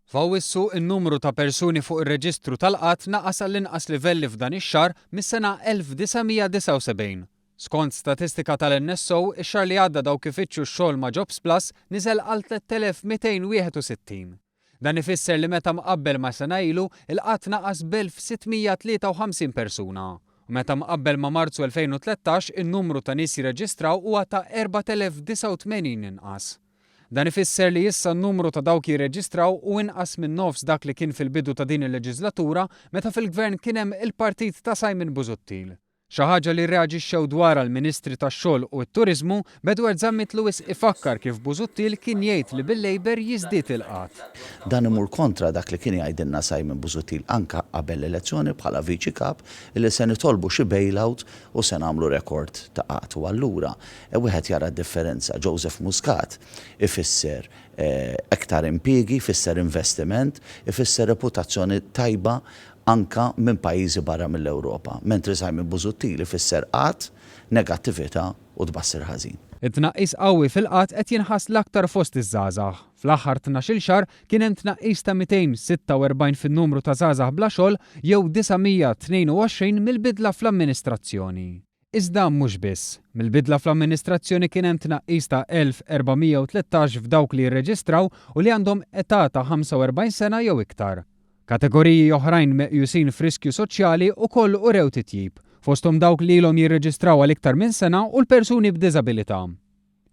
F'Awwissu n-numru ta' persuni fuq ir-reġistru tal-qatt naqas għall-inqas livelli f'dan ix-xahar mis-sena 1979. Skont statistika tal-NSO, ix-xahar li għadda dawk ifittxu x-xogħol ma' Jobs Plus niżel għal 3261. Dan ifisser li meta mqabbel ma' sena ilu il-qatt naqas b'1653 persuna. U meta mqabbel ma' Marzu 2013 in-numru ta' nies jirreġistraw huwa ta' 4089 inqas. Dan ifisser li issa n-numru ta' dawk jirreġistraw u inqas minn nofs dak li kien fil-bidu ta' din il-leġislatura meta fil-gvern kien hemm il-partit ta' Simon Busuttil. Xi ħaġa li rreaġixxew dwarha l-Ministri tax-Xogħol u t-Turiżmu b'Edward Zammitlu ifakkar kif Busuttil kien jgħid li bil-Labor jiżdied il-qatt. Dan imur kontra dak li kien jgħidilna Simon Busuttil anke qabel l-elezzjoni bħala viċi kap li se nitolbu xi bailout u se nagħmlu rekord ta' qatt. U allura wieħed jara d-differenza. Joseph Muscat ifisser iktar impjiegi, ifisser investiment, ifisser reputazzjoni tajba anka minn pajjiżi barra mill-Ewropa, mentri Simon Busuttil ifisser qatt, negattività u tbassir ħażin. It-tnaqqis qawwi fil-qatt qed jinħass l-aktar fost iż-żgħażagħ. Fl-aħħar 12-il xahar kien hemm tnaqqis ta' 246 fin-numru ta' żgħażagħ bla xogħol jew 922 mill-bidla fl-amministrazzjoni. Iżda mhux biss. Mill-bidla fl-amministrazzjoni kien hemm tnaqqis ta' 1413 f'dawk li jirreġistraw u li għandhom età ta' 45 sena jew iktar. Kategoriji oħrajn meqjusin f'riskju soċjali ukoll urew titjib, fosthom dawk li ilhom jirreġistraw għal iktar minn sena u l-persuni b'diżabilità.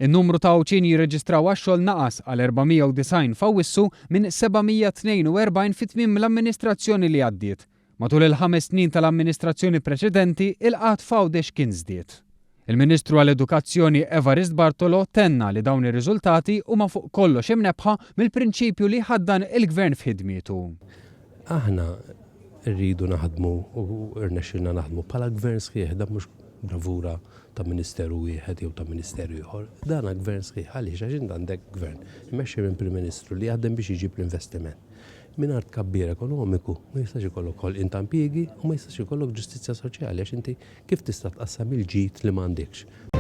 In-numru ta' awċin jirreġistraw għax-xogħol naqas għal 490 f'Awwissu minn 742 fit-tmiem l-amministrazzjoni li għaddiet. Matul il-5 snin tal-amministrazzjoni preċedenti il-qatt f'Għawdex kien żdied. Il-Ministru għall-Edukazzjoni Evarist Bartolo tenna li dawn ir-riżultati huma fuq kollox imnebħa mill-prinċipju li ħaddan il-Gvern f'ħidmietu. Aħna rridu naħdmu u rnexxilna naħdmu bħala gvern sħiħ, dan mhux bravura ta' ministeru wieħed jew ta' ministeru ieħor. Dan gvern sħiħ għaliex għax inti għandek gvern imexxi minn Prim Ministru li jaħdem biex jiġib l-investiment. Mingħajr tkabbir ekonomiku ma jistax ikollok ħolqien ta' impjiegi u ma jistax ikollok ġustizzja soċjali għax inti kif tista' tqassam il-ġid li m'għandekx.